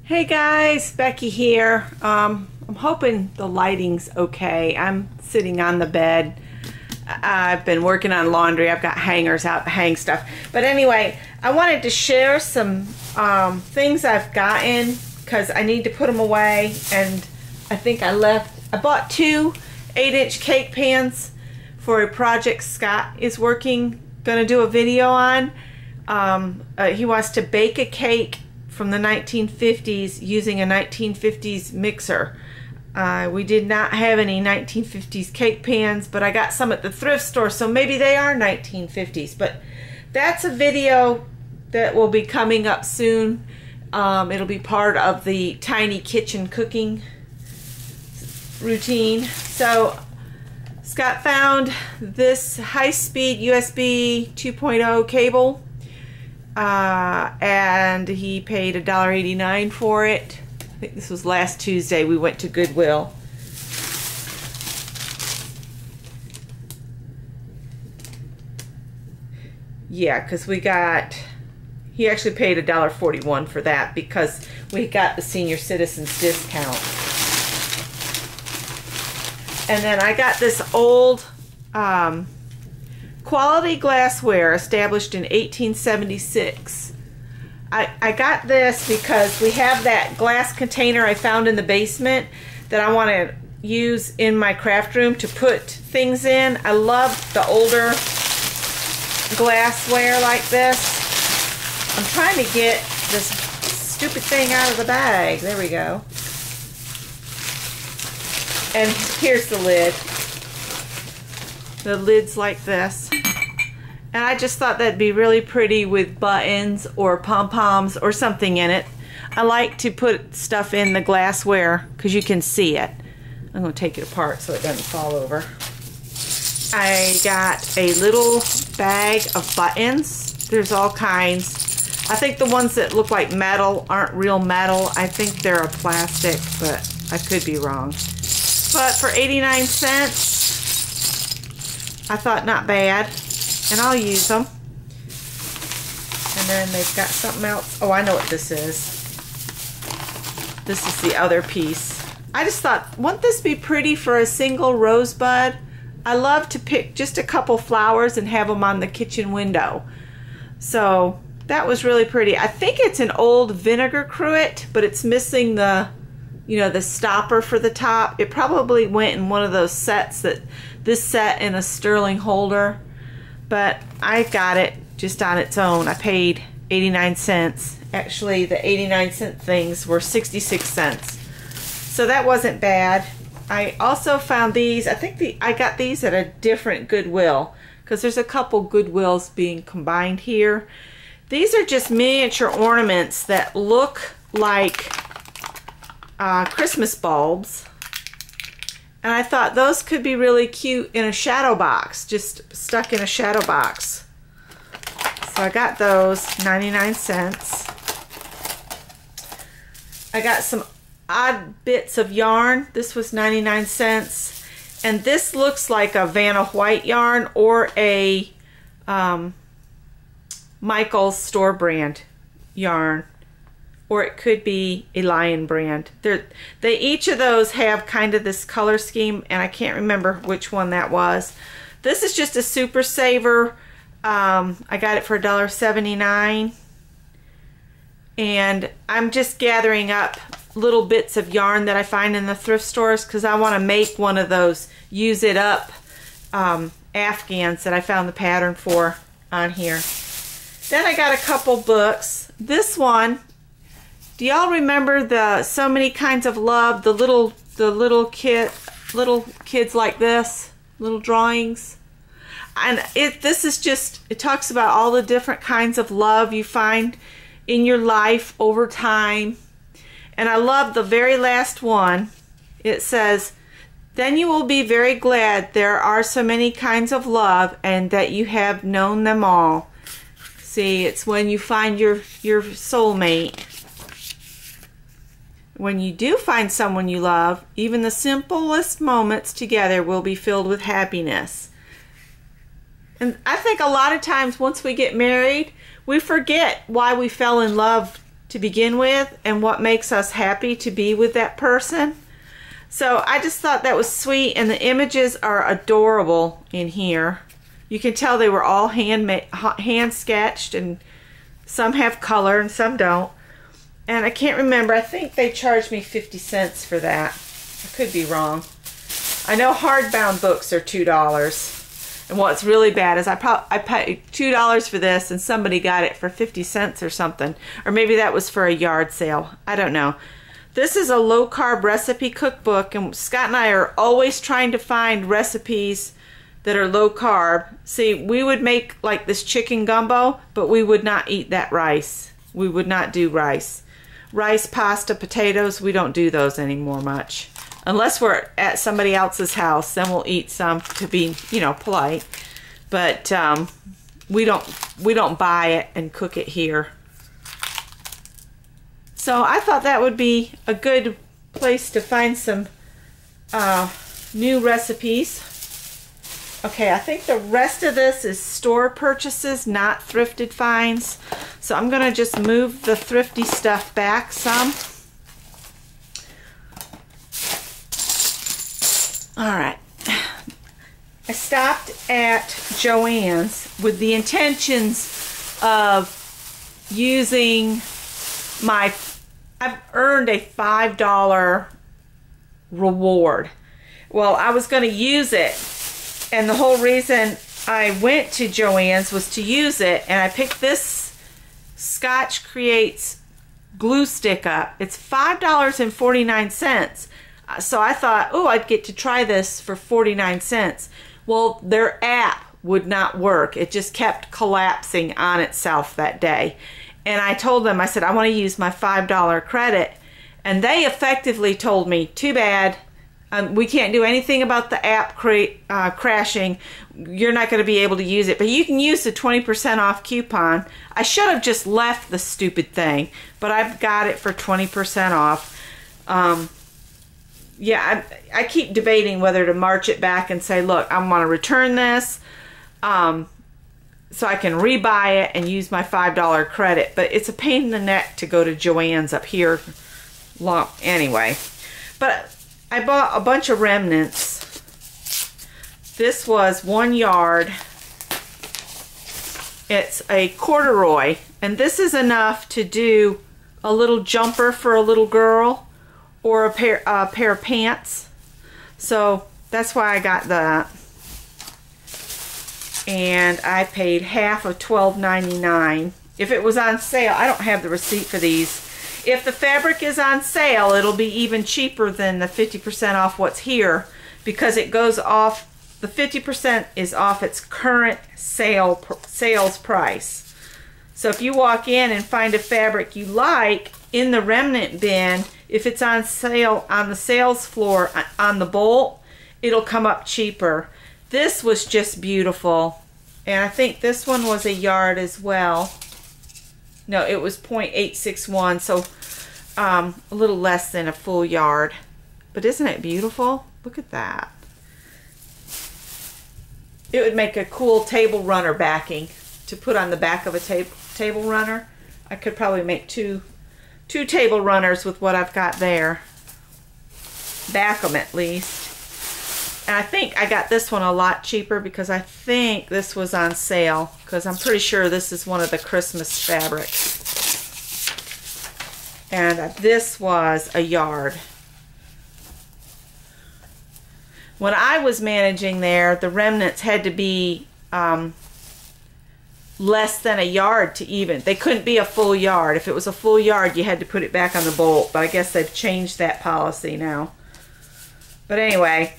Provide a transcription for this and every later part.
Hey guys, Becky here. I'm hoping the lighting's okay. I'm sitting on the bed. I've been working on laundry. I've got hangers out to hang stuff. But anyway, I wanted to share some things I've gotten because I need to put them away. And I think I bought two 8-inch cake pans for a project Scott is gonna do a video on. He wants to bake a cake from the 1950s using a 1950s mixer. We did not have any 1950s cake pans, but I got some at the thrift store, so maybe they are 1950s. But that's a video that will be coming up soon. It'll be part of the tiny kitchen cooking routine. So Scott found this high-speed USB 2.0 cable. And he paid $1.89 for it. I think this was last Tuesday. We went to Goodwill. Yeah, because he actually paid $1.41 for that because we got the senior citizens discount. And then I got this old quality glassware established in 1876. I got this because we have that glass container I found in the basement that I want to use in my craft room to put things in. I love the older glassware like this. I'm trying to get this stupid thing out of the bag. There we go. And here's the lid. The lid's like this. And I just thought that'd be really pretty with buttons or pom-poms or something in it. I like to put stuff in the glassware because you can see it. I'm going to take it apart so it doesn't fall over. I got a little bag of buttons. There's all kinds. I think the ones that look like metal aren't real metal. I think they're a plastic, but I could be wrong. But for 89 cents, I thought not bad. And I'll use them. And then they've got something else. Oh, I know what this is. This is the other piece. I just thought, wouldn't this be pretty for a single rosebud? I love to pick just a couple flowers and have them on the kitchen window. So that was really pretty. I think it's an old vinegar cruet, but it's missing the, the stopper for the top. It probably went in one of those sets this set in a sterling holder. But I got it just on its own. I paid 89 cents. Actually, the 89-cent things were 66 cents. So that wasn't bad. I also found these. I think I got these at a different Goodwill because there's a couple Goodwills being combined here. These are just miniature ornaments that look like Christmas bulbs. And I thought those could be really cute in a shadow box, just stuck in a shadow box. So I got those, 99 cents. I got some odd bits of yarn. This was 99 cents. And this looks like a Vanna White yarn or a Michael's store brand yarn. Or it could be a Lion brand. Each of those have kind of this color scheme, and I can't remember which one that was. This is just a super saver. I got it for $1.79. And I'm just gathering up little bits of yarn that I find in the thrift stores because I want to make one of those use it up Afghans that I found the pattern for on here. Then I got a couple books. This one, do y'all remember the So Many Kinds of Love? The little kids like this, little drawings. And this is just, it talks about all the different kinds of love you find in your life over time. And I love the very last one. It says, "Then you will be very glad there are so many kinds of love and that you have known them all." See, it's when you find your soulmate. When you do find someone you love, even the simplest moments together will be filled with happiness. And I think a lot of times once we get married, we forget why we fell in love to to begin with and what makes us happy to be with that person. So I just thought that was sweet, and the images are adorable in here. You can tell they were all hand sketched, and some have color and some don't. And I can't remember, I think they charged me 50 cents for that. I could be wrong. I know hardbound books are $2. And what's really bad is I paid $2 for this and somebody got it for 50 cents or something. Or maybe that was for a yard sale. I don't know. This is a low-carb recipe cookbook, and Scott and I are always trying to find recipes that are low-carb. See, we would make like this chicken gumbo, but we would not eat that rice. We would not do rice. Rice, pasta, potatoes, we don't do those anymore much. Unless we're at somebody else's house, then we'll eat some to be, you know, polite. But we don't buy it and cook it here. So I thought that would be a good place to find some new recipes. Okay, I think the rest of this is store purchases, not thrifted finds. So I'm gonna just move the thrifty stuff back some. All right, I stopped at Joann's with the intentions of using I've earned a $5 reward. Well, I was going to use it, and the whole reason I went to Joann's was to use it, and I picked this Scotch Creates glue stick up. It's $5.49. So I thought, oh, I'd get to try this for 49 cents. Well, their app would not work. It just kept collapsing on itself that day. And I told them, I said, I want to use my $5 credit. And they effectively told me, too bad. We can't do anything about the app crashing. You're not going to be able to use it. But you can use the 20% off coupon. I should have just left the stupid thing. But I've got it for 20% off. Yeah, I keep debating whether to march it back and say, look, I want to return this so I can rebuy it and use my $5 credit. But it's a pain in the neck to go to Joann's up here. Anyway, but I bought a bunch of remnants. This was 1 yard. It's a corduroy, and this is enough to do a little jumper for a little girl, or a pair of pants. So that's why I got that. And I paid half of $12.99. If it was on sale, I don't have the receipt for these. If the fabric is on sale, it'll be even cheaper than the 50% off what's here, because it goes off, the 50% is off its current sales price. So if you walk in and find a fabric you like in the remnant bin, if it's on sale on the sales floor on the bolt, it'll come up cheaper. This was just beautiful. And I think this one was a yard as well. No, it was 0.861, so a little less than a full yard. But isn't it beautiful? Look at that. It would make a cool table runner backing to put on the back of a table runner. I could probably make two table runners with what I've got there. Back them at least. And I think I got this one a lot cheaper because I think this was on sale, because I'm pretty sure this is one of the Christmas fabrics. And this was a yard. When I was managing there, the remnants had to be less than a yard to even. They couldn't be a full yard. If it was a full yard, you had to put it back on the bolt. But I guess they've changed that policy now. But anyway,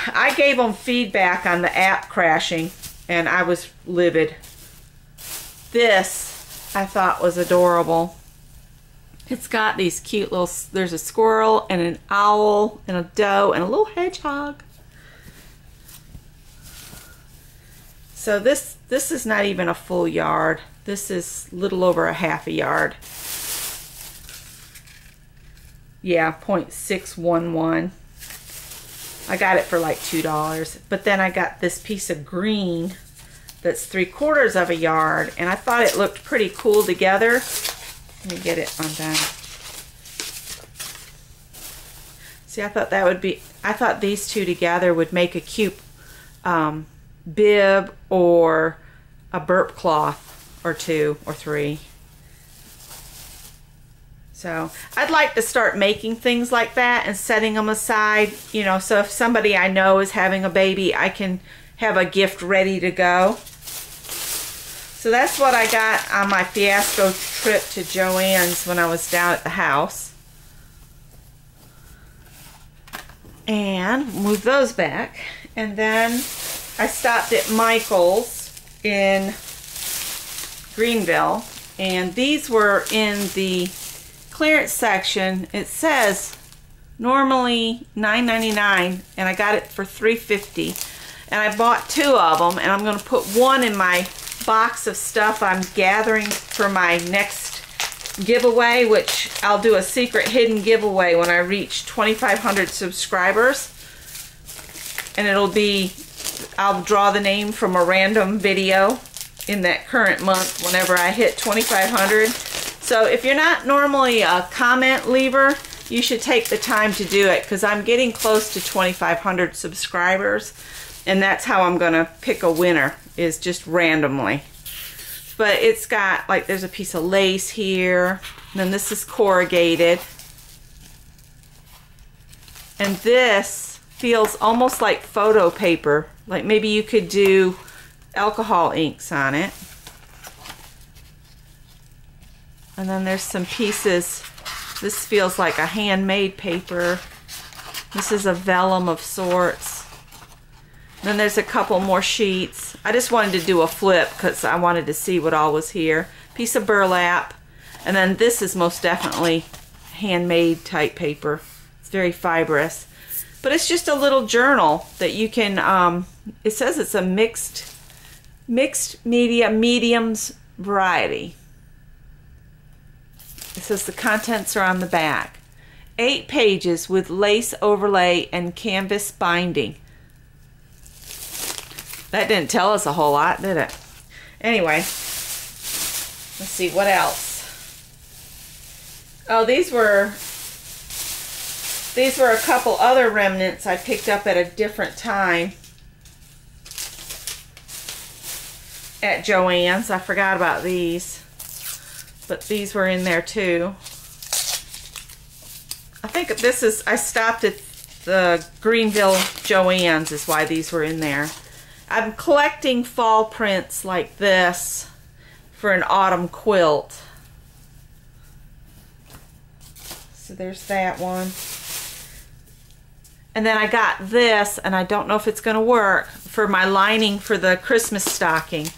I gave them feedback on the app crashing, and I was livid. This I thought was adorable. It's got these cute little, there's a squirrel and an owl and a doe and a little hedgehog. So this is not even a full yard. This is a little over a half a yard. Yeah, 0.611. I got it for like $2. But then I got this piece of green that's 3/4 of a yard, and I thought it looked pretty cool together. Let me get it undone. See, I thought these two together would make a cute bib or a burp cloth or 2 or 3. So I'd like to start making things like that and setting them aside, you know, so if somebody I know is having a baby, I can have a gift ready to go. So that's what I got on my fiasco trip to Joann's when I was down at the house. And move those back. And then I stopped at Michael's in Greenville, and these were in the clearance section. It says normally $9.99 and I got it for $3.50, and I bought 2 of them, and I'm going to put one in my box of stuff I'm gathering for my next giveaway, which I'll do a secret hidden giveaway when I reach 2,500 subscribers, and it'll be, I'll draw the name from a random video in that current month whenever I hit 2,500. So if you're not normally a comment leaver, you should take the time to do it, because I'm getting close to 2,500 subscribers, and that's how I'm going to pick a winner, is just randomly. But it's got, like, there's a piece of lace here, and then this is corrugated. And this feels almost like photo paper, like maybe you could do alcohol inks on it. And then there's some pieces. This feels like a handmade paper. This is a vellum of sorts. Then there's a couple more sheets. I just wanted to do a flip because I wanted to see what all was here. Piece of burlap. And then this is most definitely handmade type paper. It's very fibrous. But it's just a little journal that you can, it says it's a mixed media, mediums variety. It says the contents are on the back. 8 pages with lace overlay and canvas binding. That didn't tell us a whole lot, did it? Anyway, let's see what else. Oh, these were a couple other remnants I picked up at a different time at Joann's. I forgot about these, but these were in there too. I think this is, I stopped at the Greenville Joann's is why these were in there. I'm collecting fall prints like this for an autumn quilt. So there's that one. And then I got this, and I don't know if it's going to work, for my lining for the Christmas stocking.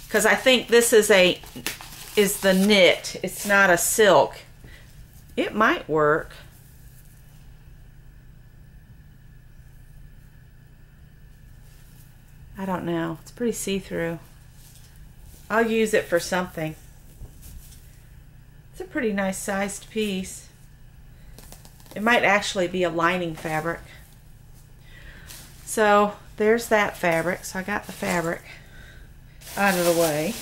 Because I think this is the knit. It's not a silk. It might work. I don't know. It's pretty see-through. I'll use it for something. It's a pretty nice sized piece. It might actually be a lining fabric. So there's that fabric. So I got the fabric out of the way.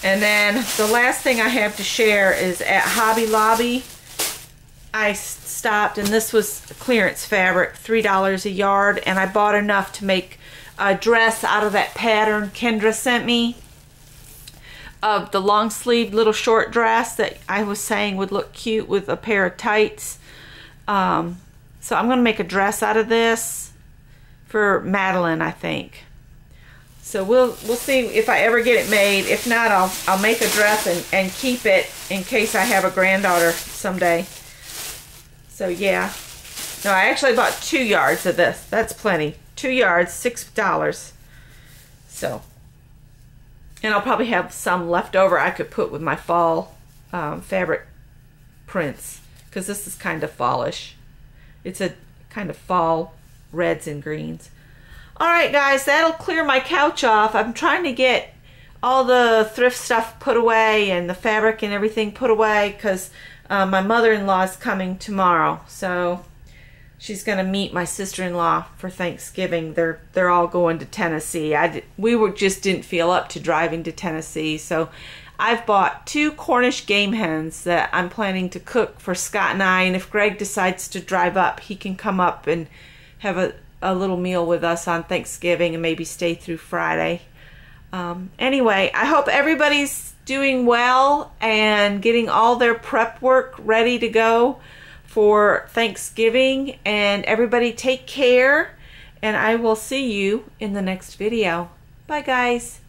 And then the last thing I have to share is at Hobby Lobby. I stopped, and this was clearance fabric, $3 a yard, and I bought enough to make a dress out of that pattern Kendra sent me of the long sleeve little short dress that I was saying would look cute with a pair of tights. So I'm going to make a dress out of this for Madeline, I think. So we'll see if I ever get it made. If not, I'll make a dress and keep it in case I have a granddaughter someday. So yeah. No, I actually bought 2 yards of this. That's plenty. 2 yards, $6. So, and I'll probably have some left over I could put with my fall fabric prints, because this is kind of fallish. It's a kind of fall reds and greens. Alright guys, that'll clear my couch off. I'm trying to get all the thrift stuff put away and the fabric and everything put away, because my mother-in-law is coming tomorrow. So she's going to meet my sister-in-law for Thanksgiving. They're all going to Tennessee. We just didn't feel up to driving to Tennessee, so I've bought 2 Cornish game hens that I'm planning to cook for Scott and I, and if Greg decides to drive up, he can come up and have a little meal with us on Thanksgiving and maybe stay through Friday. Anyway, I hope everybody's doing well and getting all their prep work ready to go for Thanksgiving, and everybody take care, and I will see you in the next video. Bye guys.